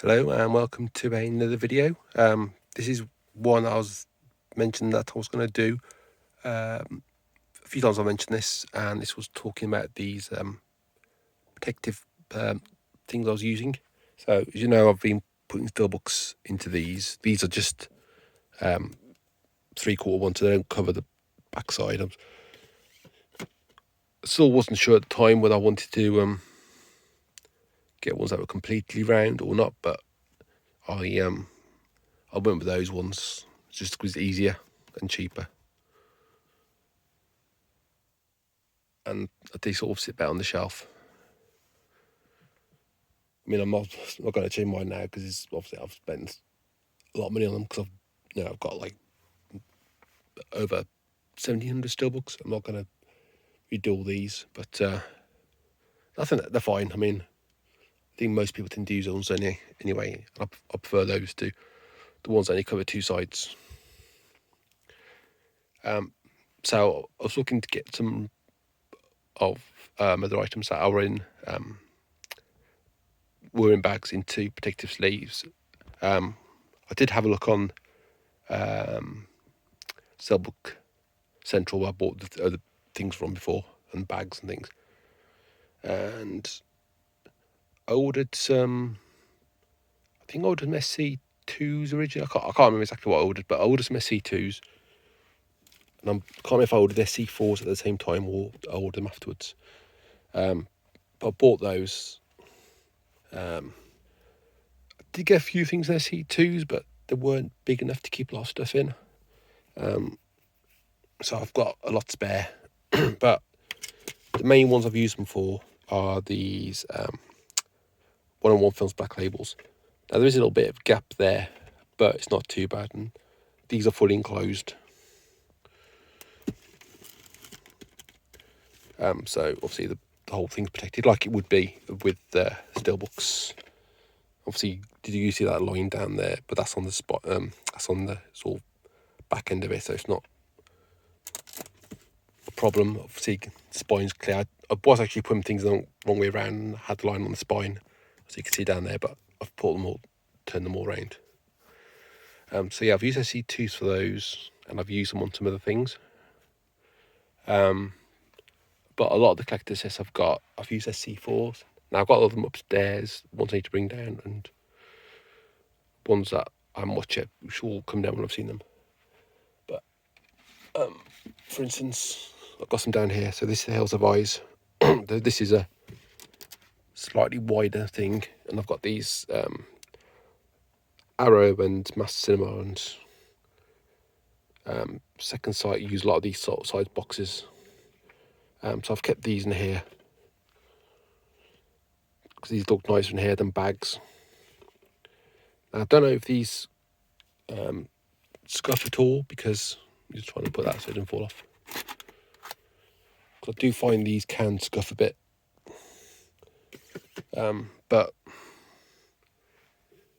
Hello and welcome to another video. This is one I was mentioned that I was going to do. A few times I mentioned this, and this was talking about these protective things I was using. So, as you know, I've been putting steelbooks into these. These are just 3/4 ones, so they don't cover the backside. I still wasn't sure at the time whether I wanted to get ones that were completely round or not, but I went with those ones just because it's easier and cheaper. And they sort of sit better on the shelf. I mean, I'm not going to change mine now because obviously I've spent a lot of money on them because I've got like over 1,700 steelbooks. I'm not going to redo all these, but I think they're fine. I mean, I think most people tend to use those anyway. I prefer those to the ones that only cover two sides. So I was looking to get some of other items that are were in bags into protective sleeves. I did have a look on Cellbook Central, where I bought the other things from before, and bags and things. And I ordered some. I think I ordered some SC2s originally. I can't remember exactly what I ordered, but I ordered some SC2s. And I can't remember if I ordered SC4s at the same time or I ordered them afterwards. But I bought those. I did get a few things in SC2s, but they weren't big enough to keep a lot of stuff in. So I've got a lot spare. But the main ones I've used them for are these 1-on-1 films black labels. Now there is a little bit of gap there, but it's not too bad, and these are fully enclosed. So obviously the whole thing's protected like it would be with the steelbooks. Obviously, did you see that line down there? But that's on the spot. That's on the sort of back end of it, so it's not a problem. Obviously, the spine's clear. I was actually putting things the wrong way around and had the line on the spine, as you can see down there. But I've turned them all around. So yeah, I've used SC2s for those, and I've used them on some other things. But a lot of the collector sets I've used SC4s. Now I've got a lot of them upstairs, ones I need to bring down, and ones that I'm watching, which will come down when I've seen them. But for instance, I've got some down here. So this is the Hills of Eyes. This is a slightly wider thing, and I've got these Arrow and Master Cinema and Second Sight use a lot of these sort of size boxes. So I've kept these in here because these look nicer in here than bags. Now, I don't know if these scuff at all because I'm just trying to put that so it doesn't fall off. I do find these can scuff a bit, but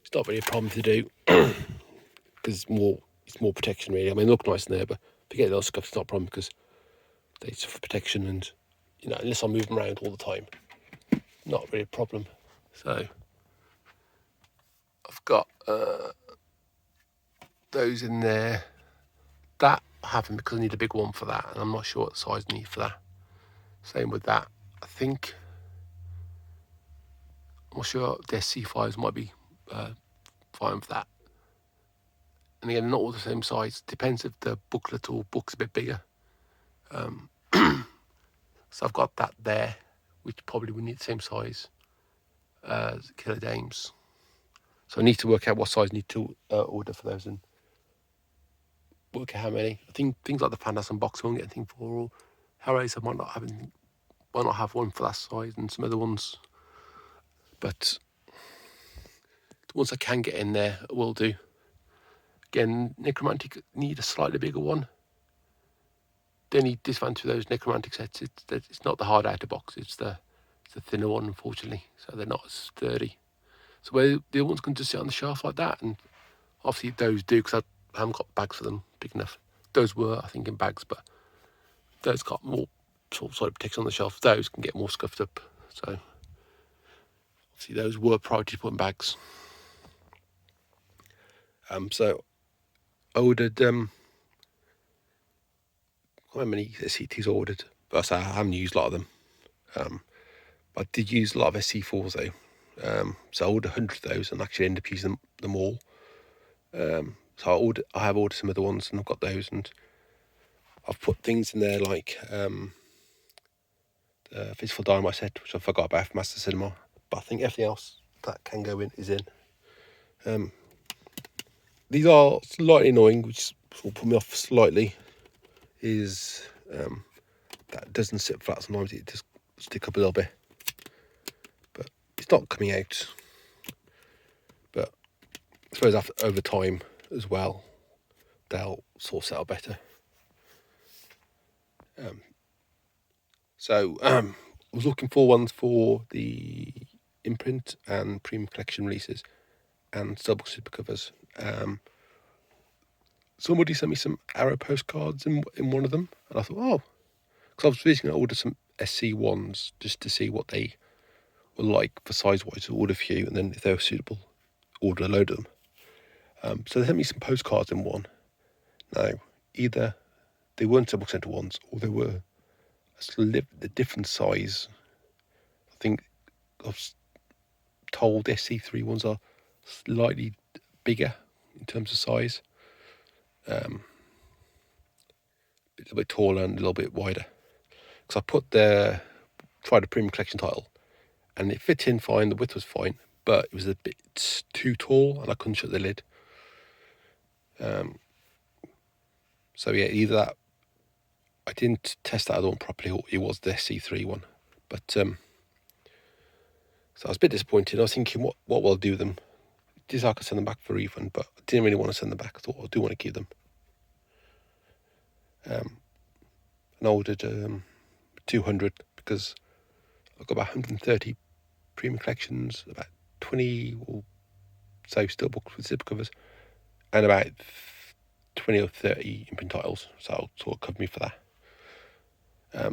it's not really a problem to do because it's more protection really. I mean, they look nice in there, but if you get those scuffs, it's not a problem because they suffer protection, and unless I move them around all the time, not really a problem. So I've got those in there. That I haven't because I need a big one for that, and I'm not sure what size I need for that. Same with that. I think I'm not sure the SC5s might be fine for that. And again, not all the same size. Depends if the booklet or book's a bit bigger. So I've got that there, which probably would need the same size as Killer Dames. So I need to work out what size I need to order for those and work out how many. I think things like the Phantasm box I won't get anything for, or Hellraiser might not have one for that size, and some other ones. But the ones I can get in there, I will do. Again, Necromantic need a slightly bigger one. The only disadvantage with those Necromantic sets, it's not the hard outer box, it's the thinner one, unfortunately. So they're not as sturdy. So where the other ones can just sit on the shelf like that, and obviously those do because I haven't got bags for them big enough. Those were, I think, in bags, but those got more sort of protection on the shelf. Those can get more scuffed up. So obviously those were priority to put in bags. So I ordered how many SCTs I ordered, but I haven't used a lot of them. I did use a lot of SC4s though. So I ordered 100 of those and actually ended up using them all. So I have ordered some other ones and I've got those, and I've put things in there like the Physical Dynamite set, which I forgot about for Master Cinema. But I think everything else that can go in is in. These are slightly annoying, which will put me off slightly, is that doesn't sit flat sometimes, it just stick up a little bit. But it's not coming out. But I suppose over time as well, they'll sort of settle better. So I was looking for ones for the imprint and premium collection releases and Steelbook Slipcovers. Somebody sent me some Arrow postcards in one of them, and I thought, oh, because I was visiting, I ordered some SC ones just to see what they were like for size wise. So order a few, and then if they were suitable, order a load of them. So they sent me some postcards in one. Now, either they weren't Steelbook Centre ones, or they were a different size. I think I was told SC3 ones are slightly bigger in terms of size. A little bit taller and a little bit wider. Because I tried a premium collection title, and it fit in fine, the width was fine, but it was a bit too tall and I couldn't shut the lid. So yeah, either that, I didn't test that other one properly, or it was the SC3 one. But so I was a bit disappointed. I was thinking, what will I do with them? This I could send them back for refund, but I didn't really want to send them back. I thought I do want to keep them. And I ordered 200 because I've got about 130 premium collections, about 20 or so steelbooks with slipcovers, and about 20 or 30 imprint titles. So it'll sort of cover me for that.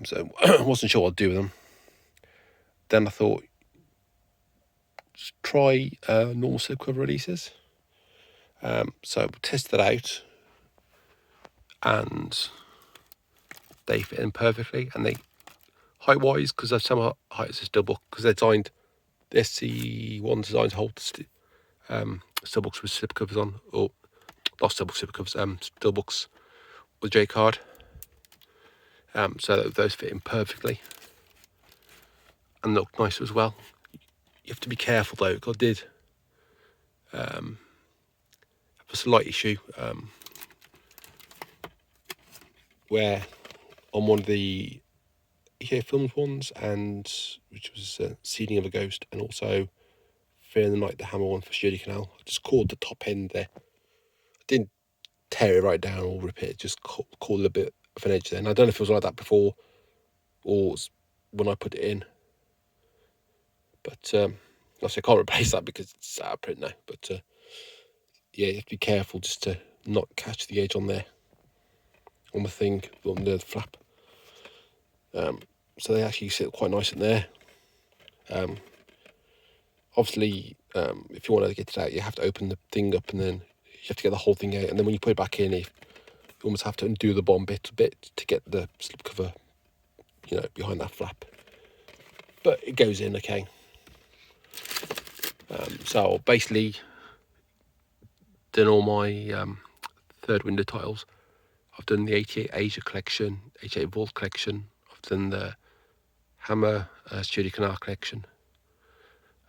So I wasn't sure what I'd do with them. Then I thought, just try normal slipcover releases. So I tested that out, and they fit in perfectly, and they height wise, because they're similar height as a steelbook, because they're designed, the SC1 designed to hold steelbooks with slipcovers on, or not steelbooks, slipcovers, steelbooks with J card. So those fit in perfectly and look nice as well. You have to be careful though, because I did have a slight issue where on one of the EA Films ones, and which was Seeding of a Ghost, and also Fear in the Night, the Hammer one for Studio Canal, I just caught the top end there. I didn't tear it right down or rip it, just caught a bit of an edge there. And I don't know if it was like that before or when I put it in. But obviously I can't replace that because it's out of print now. But yeah, you have to be careful just to not catch the edge on there, on the thing, on the flap. So they actually sit quite nice in there. Obviously, if you want to get it out, you have to open the thing up, and then you have to get the whole thing out. And then when you put it back in, you almost have to undo the bottom bit a bit to get the slipcover, behind that flap. But it goes in okay. So basically, done all my third window titles. I've done the 88 Asia collection, 88 Vault collection. I've done the Hammer Studio Canal collection.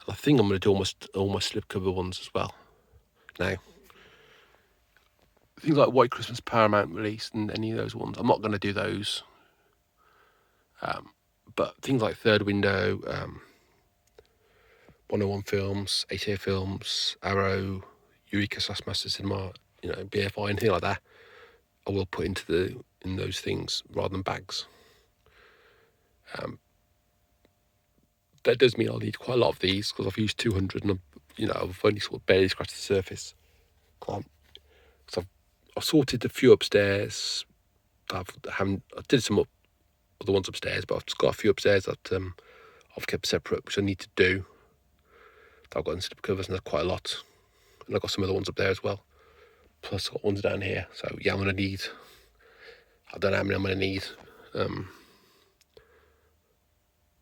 And I think I'm going to do all my slipcover ones as well. Now, things like White Christmas Paramount release and any of those ones, I'm not going to do those. But things like Third Window, 101 Films, 88 Films, Arrow, Eureka / Master Cinema, BFI, anything like that, I will put in those things rather than bags. That does mean I'll need quite a lot of these because I've used 200 and I've only sort of barely scratched the surface. So I've sorted a few upstairs. I did some other ones upstairs, but I've just got a few upstairs that I've kept separate, which I need to do. I've got in slipcovers, and there's quite a lot. And I've got some other ones up there as well. plus got ones down here. So yeah, I'm going to need, I don't know how many I'm going to need,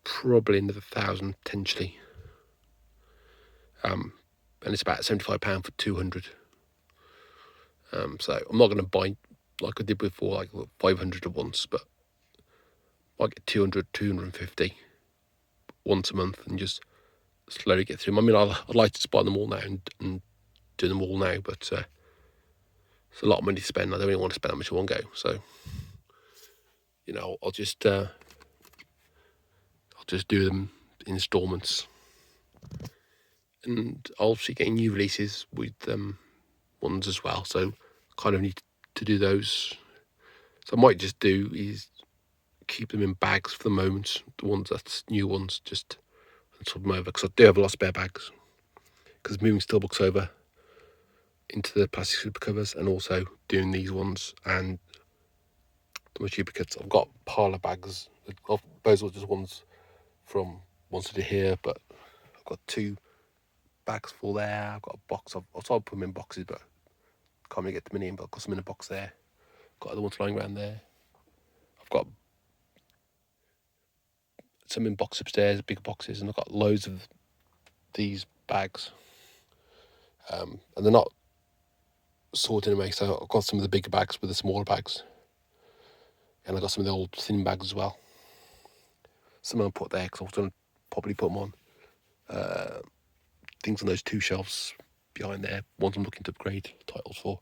probably another 1,000 potentially, and it's about £75 for 200. So I'm not going to buy like I did before, like 500 at once, but I get 200, 250 once a month and just slowly get through them. I mean, I'd like to buy them all now and do them all now, but it's a lot of money to spend. I don't really want to spend that much in one go. So, I'll just do them in installments. And I'll obviously getting new releases with ones as well. So kind of need to do those. So I might just do is keep them in bags for the moment. The ones that's new ones, just and swap them over, because I do have a lot of spare bags. Because moving Steelbooks over into the plastic Slipcovers and also doing these ones and the duplicates. I've got a pile of bags. Those are just ones from ones I did here, but I've got 2 bags full there. I've got a box. I'll try to put them in boxes, but can't really get them in. But I've got some in a box there. Got other ones lying around there. I've got some in box upstairs, big boxes, and I've got loads of these bags. And they're not sorted anyway, so I've got some of the bigger bags with the smaller bags. And I've got some of the old thin bags as well. Some of them put there because I was going to probably put them on things on those 2 shelves behind there. Ones I'm looking to upgrade titles for.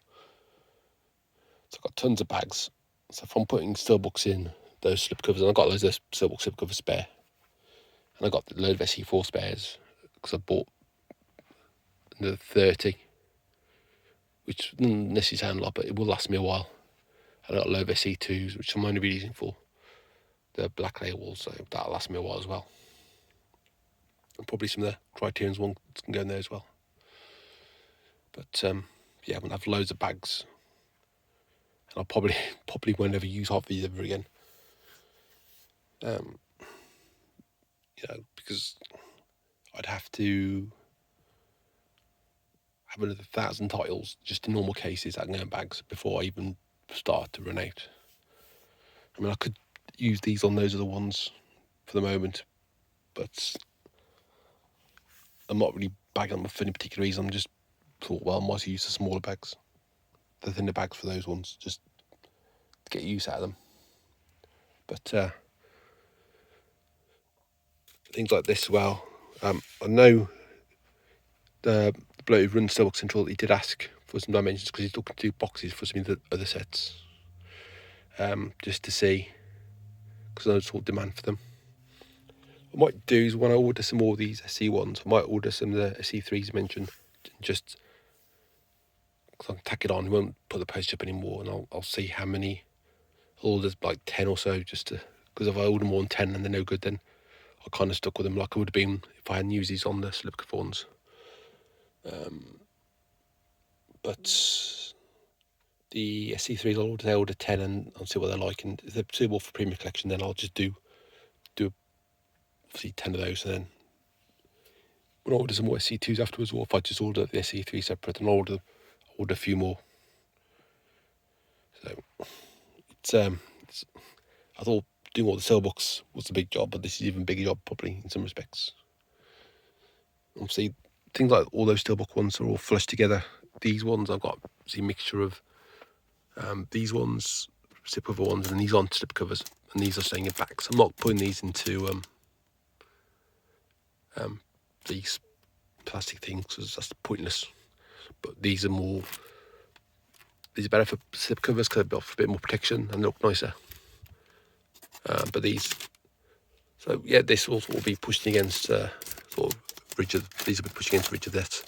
So I've got tons of bags. So if I'm putting Steelbooks in those slipcovers, and I've got loads of Steelbook slipcovers spare, and I've got a load of SE4 spares because I bought another 30, which doesn't necessarily sound a lot, but it will last me a while. And I've got a load of SE2s, which I'm only using for the black labels, so that'll last me a while as well. And probably some of the Criterion's ones can go in there as well. But yeah, I'm gonna have loads of bags, and I'll probably won't ever use half these ever again. Because I'd have to have another 1,000 titles just in normal cases that can go in bags before I even start to run out. I mean, I could use these on those other ones for the moment, but I'm not really bagging them for any particular reason. I'm just thought, well, I might use the smaller bags, the thinner bags for those ones, just to get use out of them. But things like this as well. I know the bloke who runs Steelbook Central, he did ask for some dimensions because he's looking to do boxes for some of the other sets, just to see, because I know there's all demand for them. What I might do is when I order some more of these SE ones, I might order some of the SE3s mentioned, just because I can tack it on. I won't put the post up anymore, and I'll see how many. I'll order like 10 or so, just to, because if I order more than 10 and they're no good, then I kind of stuck with them like I would have been if I hadn't used these on the Slipcover ones. But the SC3s, I'll order 10 and I'll see what they're like, and if they're suitable for premium collection, then I'll just do obviously 10 of those, and then when I order some more SC2s afterwards, or if I just order the SC3 separate, and I'll order a few more. So it's I thought doing all the Steelbooks was a big job, but this is even bigger job probably in some respects. Obviously, things like all those Steelbook ones are all flushed together. These ones I've got a mixture of these ones, slipcover ones, and these aren't slipcovers, and these are staying in bags. I'm not putting these into these plastic things because that's pointless. But these are better for slipcovers because they offer a bit more protection and look nicer. But these, so yeah, this will be pushed against sort of rigid. These will be pushed against rigid this,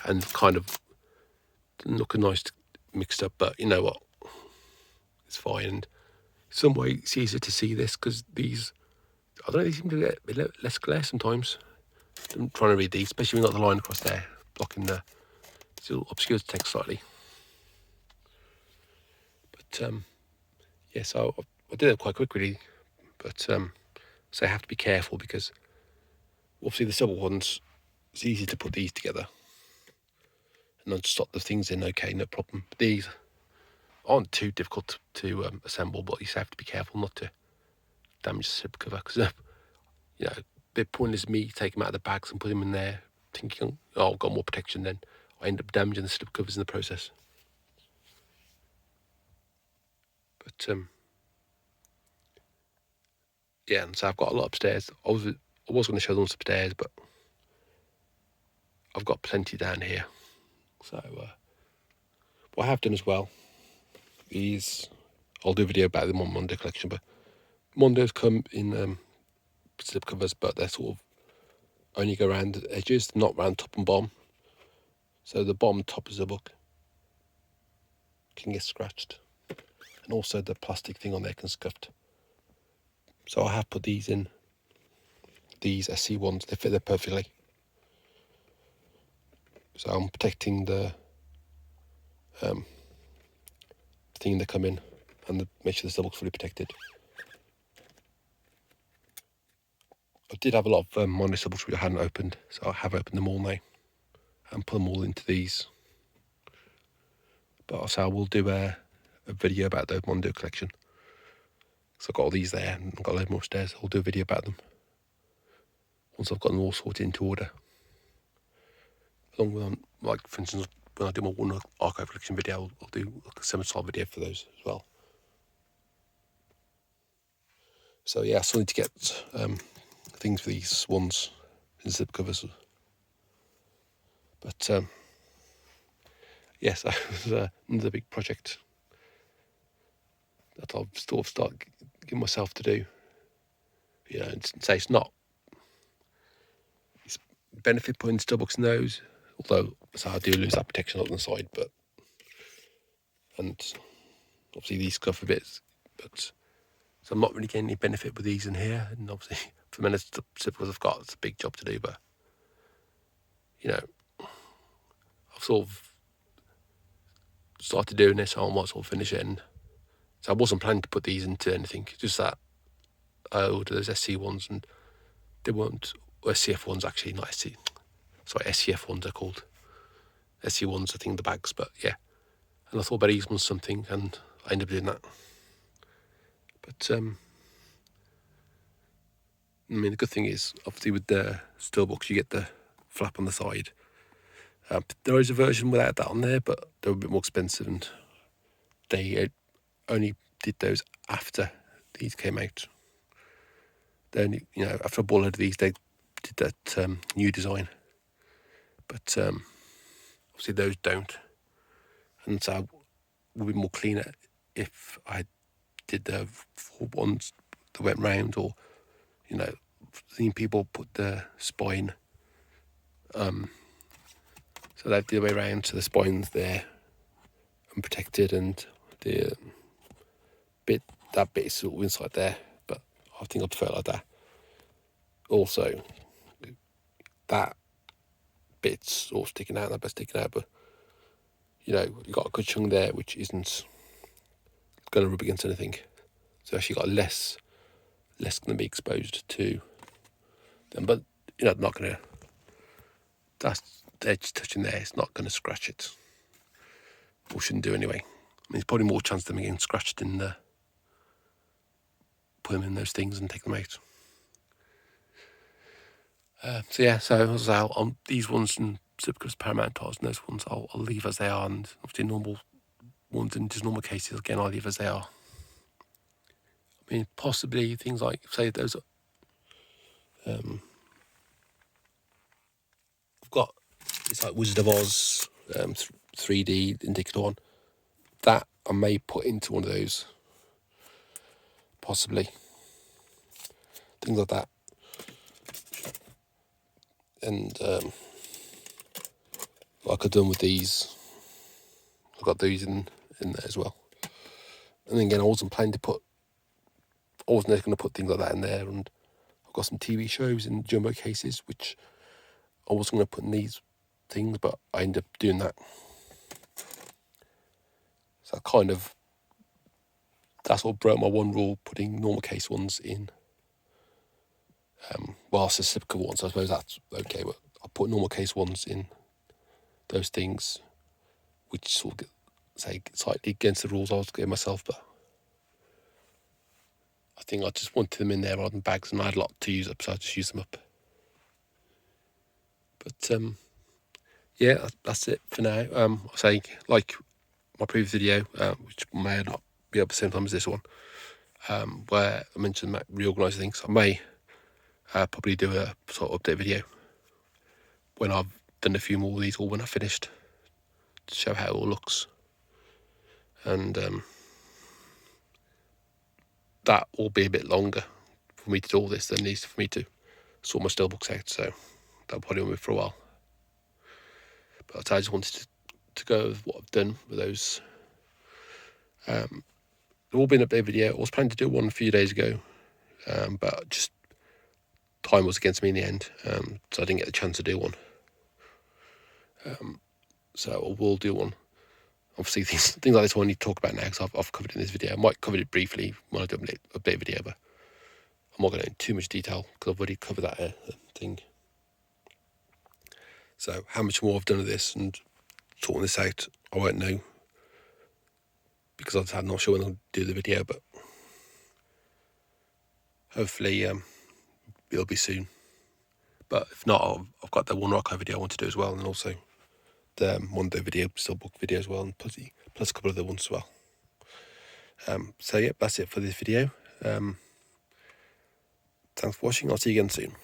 and kind of looking nice mixed up. But you know what? It's fine. And some way it's easier to see this because these, I don't know, they seem to get a bit less glare sometimes. I'm trying to read these, especially when you've got the line across there blocking the, still obscures the text slightly. But yeah, so I did it quite quickly. But so I have to be careful because obviously the double ones, it's easy to put these together. and then slot the things in. Okay, no problem. These aren't too difficult to assemble, but you just have to be careful not to damage the slipcover, because you know, a bit pointless me taking them out of the bags and put them in there, thinking, oh, I've got more protection. Then I end up damaging the slipcovers in the process. But yeah, and so I've got a lot upstairs. I was going to show them upstairs, but I've got plenty down here. So what I have done as well is, I'll do a video about the Mondo collection, but Mondos come in slipcovers, but they're sort of only go around the edges, not round top and bottom. So the bottom top of the book can get scratched, and also the plastic thing on there can scuffed. So I have put these in, these SC ones, they fit there perfectly. So I'm protecting the thing they come in, and make sure the book's fully protected. I did have a lot of Mondo books which I hadn't opened, so I have opened them all now and put them all into these. But also I will do a video about the Mondo collection. So I've got all these there, and I've got a load more upstairs. I'll do a video about them once I've got them all sorted into order. Along with, like, for instance, when I do my one archive collection video, I'll do like a semi-style video for those as well. So yeah, I still need to get things for these ones in slipcovers. But yes, that was another big project that I'll sort of start giving myself to do. You know, and say it's benefit putting Starbucks in those, although so I do lose that protection on the side, but, and obviously these scuff a bit, but so I'm not really getting any benefit with these in here, and obviously for many Starbucks I've got, it's a big job to do, but you know, I've sort of started doing this, so I might sort of finish it, and so I wasn't planning to put these into anything, just that I ordered those SC ones, and they weren't, or SCF ones actually, not SC, sorry, SCF ones are called. SC ones, I think, the bags, but yeah. And I thought about these ones something, and I ended up doing that. But I mean, the good thing is, obviously, with the Steelbooks, you get the flap on the side. There is a version without that on there, but they're a bit more expensive, and they only did those after these came out. They only, you know, after I bought a load of these, they did that new design. But obviously those don't, and so it would be more cleaner if I did the four ones that went round, or, you know, seeing people put the spine, so that the other way around, so the spine's there and protected, and the that bit is sort of inside there, but I think I prefer it like that. Also, that bit's sort of sticking out, that bit's sticking out, but you know, you've got a good chunk there which isn't going to rub against anything, so actually got less going to be exposed to them, but you know, not going to, that's the edge touching there, it's not going to scratch it, or shouldn't do anyway. I mean, there's probably more chance of them getting scratched in the put them in those things and take them out. So yeah, so as I say, on these ones and Slipcovers, Paramount tires, and those ones I'll leave as they are, and obviously normal ones in just normal cases again I'll leave as they are. I mean, possibly things like, say, those I've got, it's like Wizard of Oz 3D indicator one, that I may put into one of those, possibly, things like that. And like I've done with these, I've got these in there as well. And then again, I wasn't going to put things like that in there, and I've got some TV shows in jumbo cases which I wasn't going to put in these things, but I ended up doing that. So I kind of, that sort of broke my one rule, putting normal case ones in. Whilst the slipcover ones, I suppose that's okay, but I put normal case ones in those things, which sort of say slightly against the rules I was getting myself, but I think I just wanted them in there rather than bags, and I had a lot to use up, so I just used them up. But yeah, that's it for now. I say, like my previous video, which may not be up at the same time as this one, where I mentioned reorganising things. I may probably do a sort of update video when I've done a few more of these, or when I've finished, to show how it all looks. And that will be a bit longer for me to do all this than it needs for me to sort my steelbooks out, so that'll probably be for a while. But I just wanted to go with what I've done with those. They've all been updated video. I was planning to do one a few days ago, but just time was against me in the end, so I didn't get the chance to do one. So I will do one. Obviously, things like this one I need to talk about now, because I've covered it in this video. I might cover it briefly when I do an update video, but I'm not going to go into too much detail because I've already covered that thing. So how much more I've done of this and sorting this out, I won't know, because I'm not sure when I'll do the video, but hopefully it'll be soon. But if not, I've got the one rock video I want to do as well, and also the one day video, steelbook video as well, and plus a couple of other ones as well. So yeah, that's it for this video. Thanks for watching. I'll see you again soon.